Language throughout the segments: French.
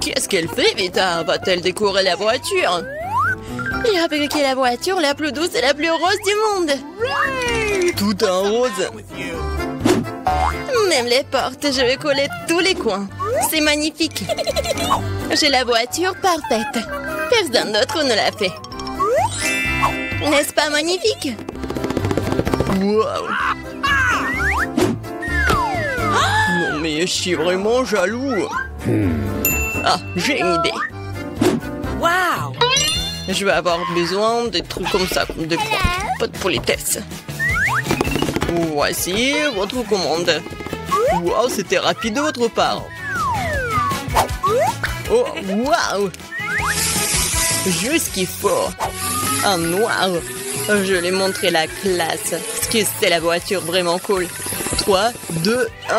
Qu'est-ce qu'elle fait, Vita? Va-t-elle décorer la voiture? J'ai fabriqué la voiture la plus douce et la plus rose du monde. Tout en rose. Même les portes, je vais coller tous les coins. C'est magnifique. J'ai la voiture parfaite. Personne d'autre ne l'a fait. N'est-ce pas magnifique? Wow. Non mais je suis vraiment jaloux. Ah, j'ai une idée. Wow! Je vais avoir besoin de trucs comme ça, comme des pas de politesse. Voici votre commande. Wow, c'était rapide de votre part. Oh, wow! Juste ce qu'il faut. En noir. Je vais montrer la classe. Parce que c'est la voiture vraiment cool. 3, 2, 1,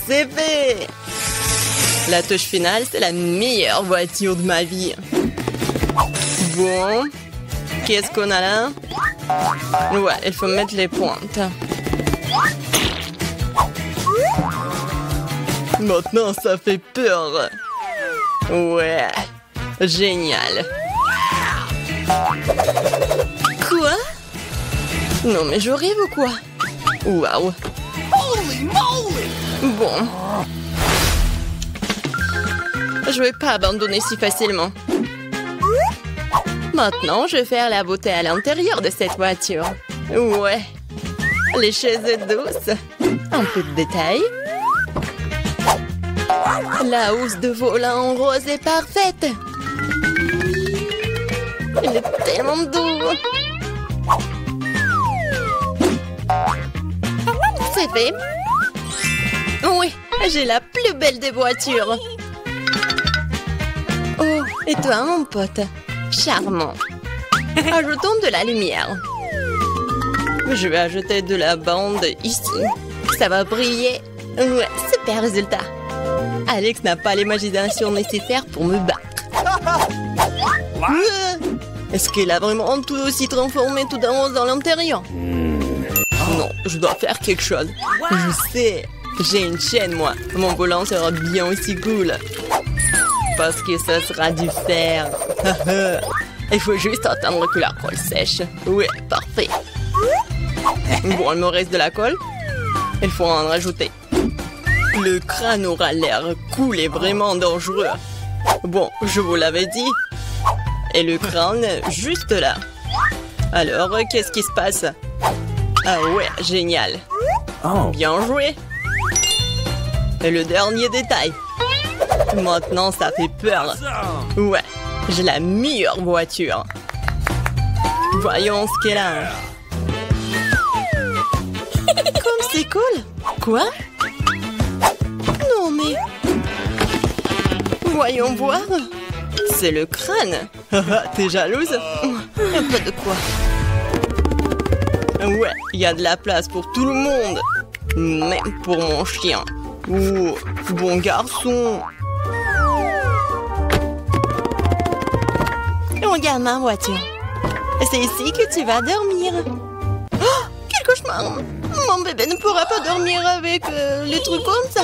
c'est fait! La touche finale, c'est la meilleure voiture de ma vie. Bon, qu'est-ce qu'on a là? Ouais, il faut mettre les pointes. Maintenant, ça fait peur. Ouais, génial. Quoi? Non, mais je rêve ou quoi? Waouh. Bon. Je vais pas abandonner si facilement. Maintenant, je vais faire la beauté à l'intérieur de cette voiture. Ouais. Les chaises douces. Un peu de détails. La housse de volant en rose est parfaite. Il est tellement doux. C'est fait. Oui, j'ai la plus belle des voitures. Oh, et toi, mon pote? Charmant. Ajoutons de la lumière. Je vais ajouter de la bande ici. Ça va briller. Ouais, super résultat. Alex n'a pas l'imagination nécessaire pour me battre. Est-ce qu'il a vraiment tout aussi transformé tout en rose dans l'intérieur? Non, je dois faire quelque chose. Je sais. J'ai une chaîne, moi. Mon volant sera bien aussi cool. Parce que ça sera du fer. Il faut juste attendre que la colle sèche. Oui, parfait. Bon, il me reste de la colle. Il faut en rajouter. Le crâne aura l'air cool et vraiment dangereux. Bon, je vous l'avais dit. Et le crâne, juste là. Alors, qu'est-ce qui se passe? Ah ouais, génial. Bien joué. Et le dernier détail. Maintenant, ça fait peur. Ouais, j'ai la meilleure voiture. Voyons ce qu'elle a. Comme c'est cool. Quoi? Non, mais... Voyons voir. C'est le crâne. T'es jalouse? Un peu de quoi? Ouais, il y a de la place pour tout le monde. Même pour mon chien. Oh, bon garçon. Regarde ma voiture. C'est ici que tu vas dormir. Oh, quel cauchemar. Mon bébé ne pourra pas dormir avec les trucs comme ça.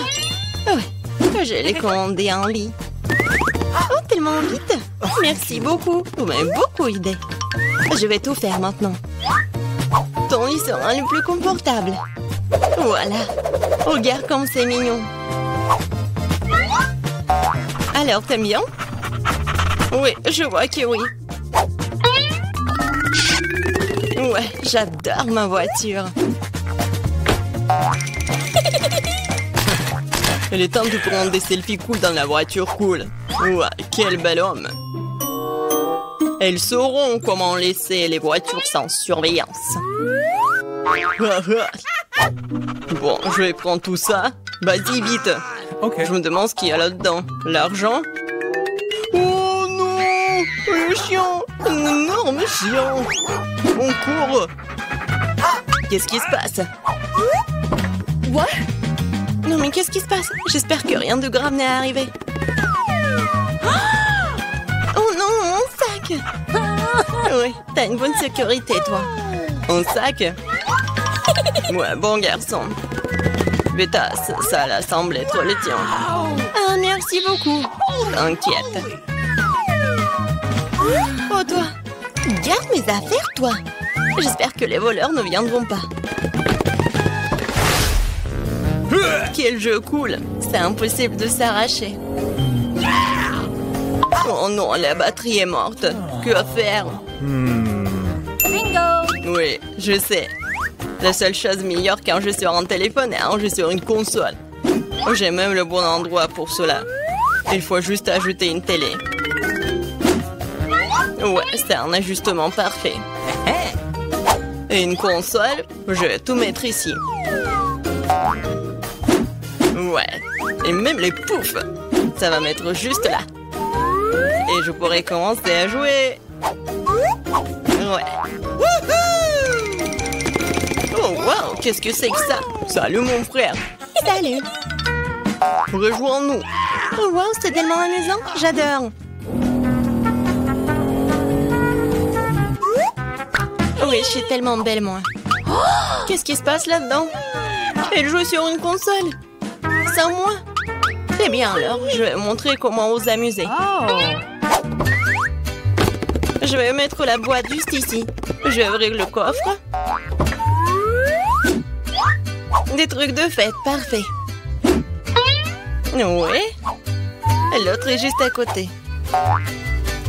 Ouais, je l'ai commandé en lit. Oh, tellement vite. Merci beaucoup. Vous m'avez beaucoup aidé. Je vais tout faire maintenant. Ton lit sera le plus confortable. Voilà. Regarde comme c'est mignon. Alors, t'aimes bien? Oui, je vois que oui. Ouais, j'adore ma voiture. Il est temps de prendre des selfies cool dans la voiture cool. Ouais, quel bel homme. Elles sauront comment laisser les voitures sans surveillance. Bon, je vais prendre tout ça. Vas-y, vite. Je me demande ce qu'il y a là-dedans. L'argent? Oh non! Le chien! Un énorme chien! On court! Qu'est-ce qui se passe? What? Non mais qu'est-ce qui se passe? J'espère que rien de grave n'est arrivé. Oh non, mon sac! Oui, t'as une bonne sécurité, toi. Un sac? Ouais, bon garçon. Beta, ça la semble être le tien. Ah, merci beaucoup. T'inquiète. Oh, toi. Garde mes affaires, toi. J'espère que les voleurs ne viendront pas. Quel jeu cool. C'est impossible de s'arracher. Oh non, la batterie est morte. Que faire? Bingo! Oui, je sais. La seule chose meilleure qu'un jeu sur un téléphone est un jeu sur une console. J'ai même le bon endroit pour cela. Il faut juste ajouter une télé. Ouais, c'est un ajustement parfait. Et une console, je vais tout mettre ici. Ouais, et même les poufs. Ça va mettre juste là. Et je pourrais commencer à jouer. Ouais. Oh, wow, qu'est-ce que c'est que ça? Salut, mon frère. Salut. Rejoins-nous. Oh, wow, c'est tellement amusant. J'adore. Oui, je suis tellement belle, moi. Qu'est-ce qui se passe là-dedans? Elle joue sur une console. Sans moi? Eh bien alors, je vais montrer comment vous amuser. Je vais mettre la boîte juste ici. Je vais ouvrir le coffre. Des trucs de fête, parfait. Oui. L'autre est juste à côté.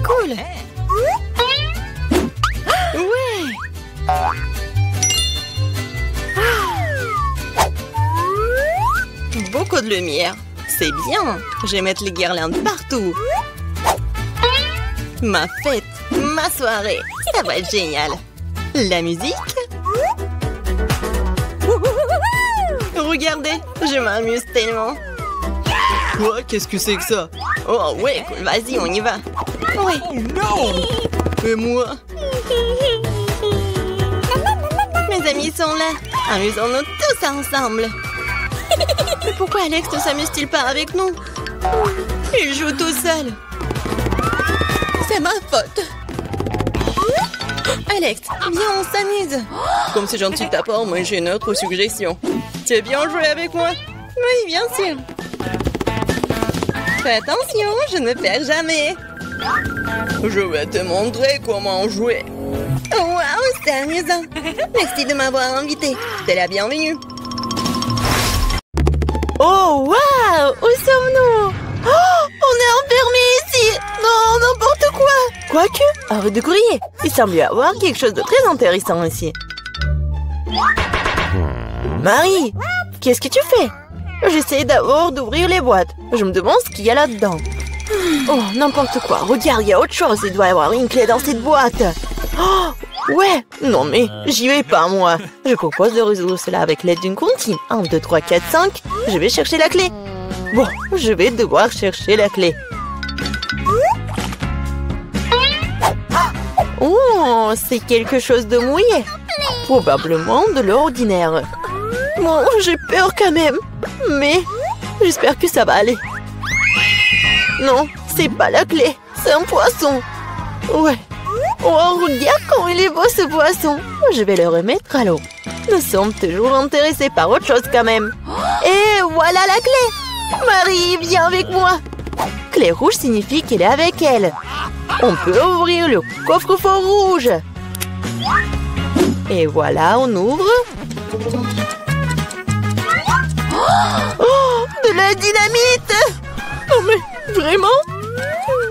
Cool. Ouais. Beaucoup de lumière. C'est bien. Je vais mettre les guirlandes partout. Ma fête, ma soirée. Ça va être génial. La musique. Regardez, je m'amuse tellement. Oh, qu'est-ce que c'est que ça? Oh, ouais, cool, vas-y, on y va. Ouais. Oh non! Et moi? Mes amis sont là. Amusons-nous tous ensemble. Mais pourquoi Alex ne s'amuse-t-il pas avec nous? Il joue tout seul. C'est ma faute. Alex, viens, on s'amuse. Comme c'est gentil de ta part, moi j'ai une autre suggestion. Tu veux bien jouer avec moi? Oui, bien sûr. Fais attention, je ne perds jamais. Je vais te montrer comment jouer. Oh, waouh, c'est amusant. Merci de m'avoir invité. T'es la bienvenue. Oh, waouh, où sommes-nous? Oh, on est enfermés ici. Non, n'importe quoi. Quoique, arrête de crier. Il semble y avoir quelque chose de très intéressant ici. Marie, qu'est-ce que tu fais? J'essaie d'abord d'ouvrir les boîtes. Je me demande ce qu'il y a là-dedans. Oh, n'importe quoi. Regarde, il y a autre chose. Il doit y avoir une clé dans cette boîte. Oh, ouais. Non, mais j'y vais pas, moi. Je propose de résoudre cela avec l'aide d'une comptine. 1, 2, 3, 4, 5. Je vais chercher la clé. Bon, je vais devoir chercher la clé. Oh, c'est quelque chose de mouillé. Probablement de l'ordinaire. Bon, j'ai peur quand même. Mais j'espère que ça va aller. Non, c'est pas la clé. C'est un poisson. Ouais. Oh, regarde comme il est beau ce poisson. Je vais le remettre à l'eau. Nous sommes toujours intéressés par autre chose quand même. Et voilà la clé. Marie, viens avec moi. Clé rouge signifie qu'elle est avec elle. On peut ouvrir le coffre-fort rouge. Et voilà, on ouvre. Oh, de la dynamite! Oh, mais vraiment?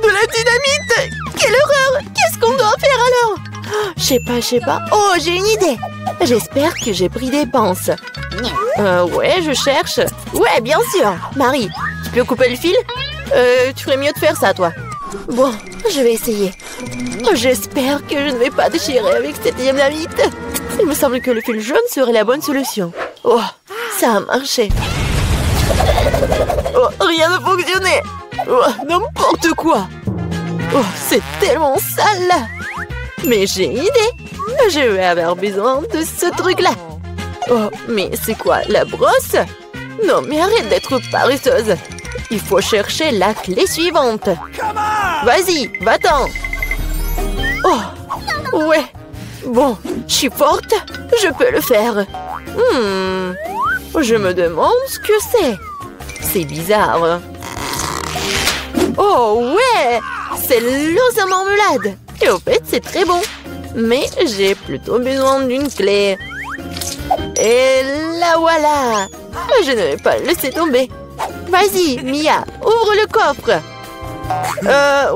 De la dynamite! Quelle horreur! Qu'est-ce qu'on doit faire alors? Je sais pas. Oh, j'ai une idée! J'espère que j'ai pris des pinces. Ouais, je cherche. Ouais, bien sûr. Marie, tu peux couper le fil? Tu ferais mieux de faire ça, toi. Bon, je vais essayer. J'espère que je ne vais pas déchirer avec cette dynamite. Il me semble que le fil jaune serait la bonne solution. Oh, ça a marché. Oh, rien ne fonctionnait. Oh, n'importe quoi. Oh, c'est tellement sale là. Mais j'ai une idée. Je vais avoir besoin de ce truc-là. Oh, mais c'est quoi, la brosse? Non, mais arrête d'être paresseuse. Il faut chercher la clé suivante. Vas-y, va-t'en. Oh, ouais. Bon, je suis forte. Je peux le faire. Je me demande ce que c'est. C'est bizarre. Oh ouais! C'est l'os à marmelade. Et au fait, c'est très bon. Mais j'ai plutôt besoin d'une clé. Et la voilà! Je ne vais pas le laisser tomber. Vas-y, Mia, ouvre le coffre.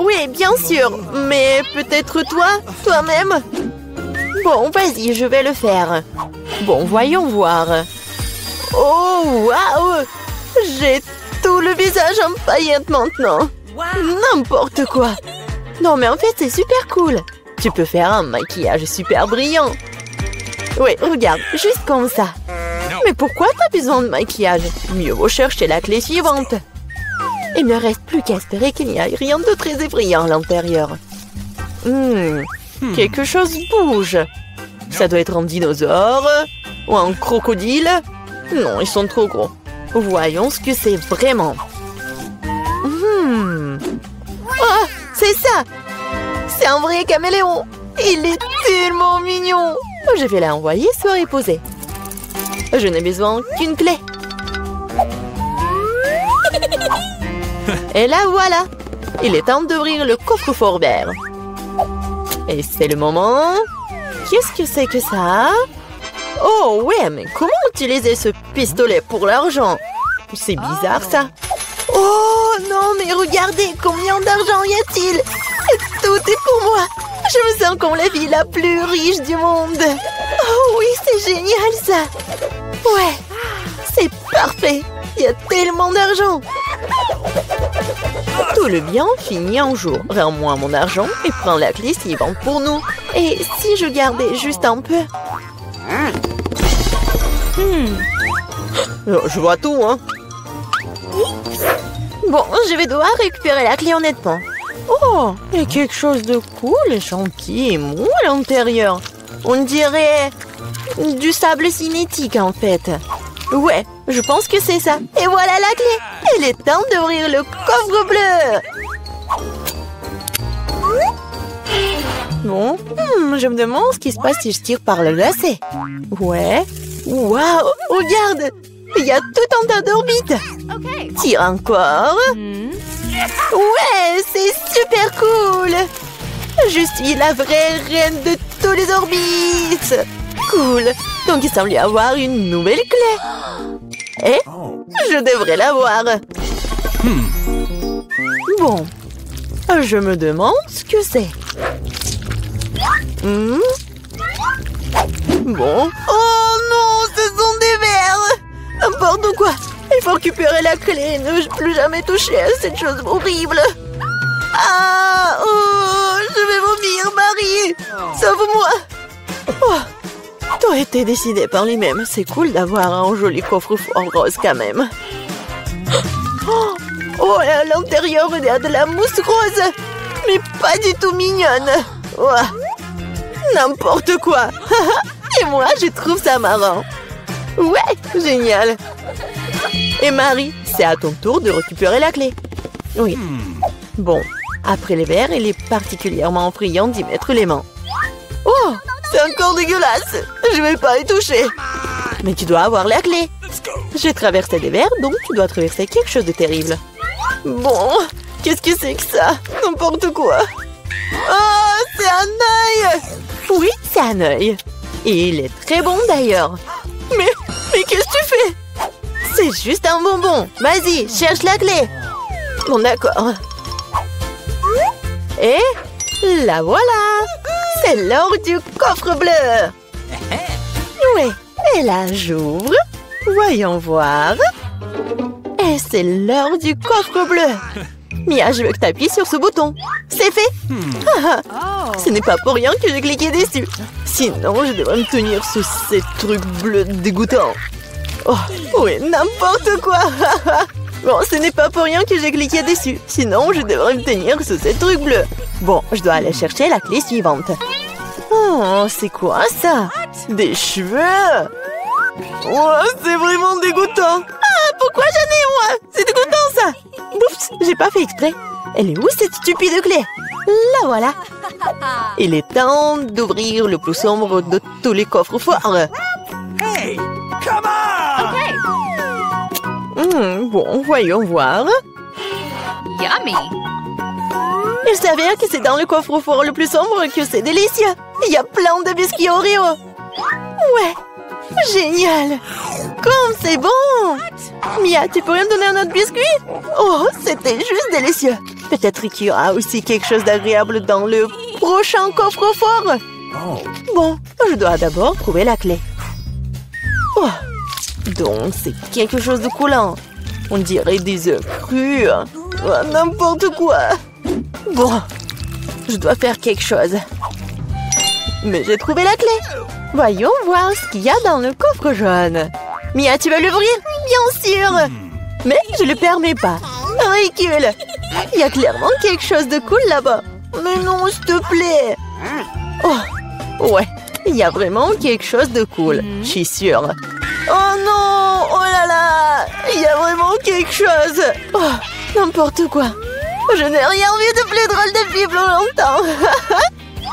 Oui, bien sûr. Mais peut-être toi-même? Bon, vas-y, je vais le faire. Bon, voyons voir. Oh, waouh! J'ai tout le visage en paillettes maintenant. N'importe quoi. Non, mais en fait, c'est super cool. Tu peux faire un maquillage super brillant. Oui, regarde, juste comme ça. Mais pourquoi t'as besoin de maquillage? Mieux vaut chercher la clé suivante. Il ne reste plus qu'à espérer qu'il n'y ait rien de très effrayant à l'intérieur. Quelque chose bouge. Ça doit être un dinosaure ou un crocodile. Non, ils sont trop gros. Voyons ce que c'est vraiment. Oh, c'est ça! C'est un vrai caméléon! Il est tellement mignon! Je vais l'envoyer se reposer. Je n'ai besoin qu'une clé. Et là voilà! Il est temps d'ouvrir le coffre-fort vert. Et c'est le moment... Qu'est-ce que c'est que ça? Oh ouais, mais comment utiliser ce pistolet pour l'argent? C'est bizarre ça. Oh non, mais regardez, combien d'argent y a-t-il? Et tout est pour moi. Je me sens comme la vie la plus riche du monde. Oh oui, c'est génial ça. Ouais, c'est parfait. Il y a tellement d'argent. Tout le bien finit un jour. Rends-moi mon argent et prends la clé suivante pour nous. Et si je gardais juste un peu? Je vois tout, hein. Bon, je vais devoir récupérer la clé honnêtement. Oh, il y a quelque chose de cool et gentil et mou à l'intérieur. On dirait du sable cinétique en fait. Ouais, je pense que c'est ça. Et voilà la clé. Il est temps d'ouvrir le coffre bleu. Bon, je me demande ce qui se passe si je tire par le lacet. Ouais. Waouh, regarde. Il y a tout un tas d'orbites. Tire encore. Ouais, c'est super cool. Je suis la vraie reine de tous les orbites. Cool. Donc il semble y avoir une nouvelle clé. Et je devrais l'avoir. Bon. Je me demande ce que c'est. Bon. Oh non, ce sont des vers. N'importe quoi. Il faut récupérer la clé et ne plus jamais toucher à cette chose horrible. Ah, oh, je vais vomir, Marie. Sauve-moi. Oh, tout a été décidé par lui-même. C'est cool d'avoir un joli coffre-fort rose quand même. Oh, et à l'intérieur, il y a de la mousse rose. Mais pas du tout mignonne. Oh, n'importe quoi. Et moi, je trouve ça marrant. Ouais, génial. Et Marie, c'est à ton tour de récupérer la clé. Oui. Bon, après les verres, il est particulièrement friand d'y mettre les mains. Oh, c'est encore dégueulasse. Je vais pas y toucher. Mais tu dois avoir la clé. J'ai traversé des verres, donc tu dois traverser quelque chose de terrible. Bon, qu'est-ce que c'est que ça? N'importe quoi. Oh, c'est un œil. Oui, c'est un œil. Et il est très bon d'ailleurs. Mais qu'est-ce que tu fais? C'est juste un bonbon. Vas-y, cherche la clé. Bon, d'accord. Et la voilà. C'est l'heure du coffre bleu. Oui, et là, j'ouvre. Voyons voir. Et c'est l'heure du coffre bleu. Mia, je veux que tu appuies sur ce bouton. C'est fait. Ce n'est pas pour rien que j'ai cliqué dessus. Sinon, je devrais me tenir sous ces trucs bleus dégoûtants. Oh, oui, n'importe quoi. Bon, ce n'est pas pour rien que j'ai cliqué dessus. Sinon, je devrais me tenir sous ces trucs bleus. Bon, je dois aller chercher la clé suivante. Oh, c'est quoi ça? Des cheveux? Oh, c'est vraiment dégoûtant. Ah, pourquoi j'en ai moi? C'est dégoûtant ça. Oups, j'ai pas fait exprès. Elle est où cette stupide clé? La voilà. Il est temps d'ouvrir le plus sombre de tous les coffres forts. Hey, come on! Bon, voyons voir. Yummy. Il s'avère que c'est dans le coffre-fort le plus sombre que c'est délicieux. Il y a plein de biscuits Oreo. Ouais, génial. Comme c'est bon. Mia, tu pourrais me donner un autre biscuit? Oh, c'était juste délicieux. Peut-être qu'il y aura aussi quelque chose d'agréable dans le prochain coffre-fort. Bon, je dois d'abord trouver la clé. Oh, donc c'est quelque chose de coulant. On dirait des œufs crus. Oh, n'importe quoi. Bon, je dois faire quelque chose. Mais j'ai trouvé la clé. Voyons voir ce qu'il y a dans le coffre jaune. Mia, tu vas l'ouvrir? Bien sûr. Mais je ne le permets pas. Ridicule. Il y a clairement quelque chose de cool là-bas. Mais non, s'il te plaît. Oh, ouais. Il y a vraiment quelque chose de cool. Je suis sûre. Oh non! Oh là là! Il y a vraiment quelque chose. Oh, n'importe quoi. Je n'ai rien vu de plus drôle depuis plus longtemps.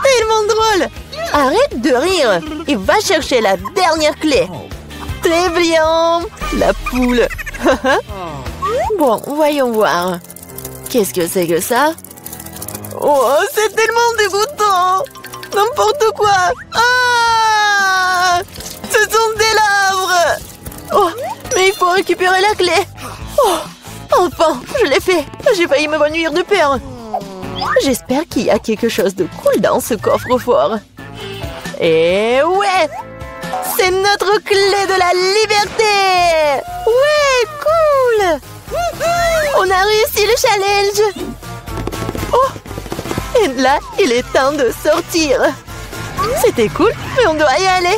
Tellement drôle. Arrête de rire et va chercher la dernière clé. Très bien. La poule. Bon, voyons voir. Qu'est-ce que c'est que ça? Oh, c'est tellement dégoûtant. N'importe quoi. Ah! Ce sont des lèvres. Oh, mais il faut récupérer la clé. Oh, enfin, je l'ai fait. J'ai failli m'évanouir de peur. J'espère qu'il y a quelque chose de cool dans ce coffre-fort. Et ouais! C'est notre clé de la liberté! Ouais, cool! On a réussi le challenge! Oh! Et là, il est temps de sortir. C'était cool, mais on doit y aller.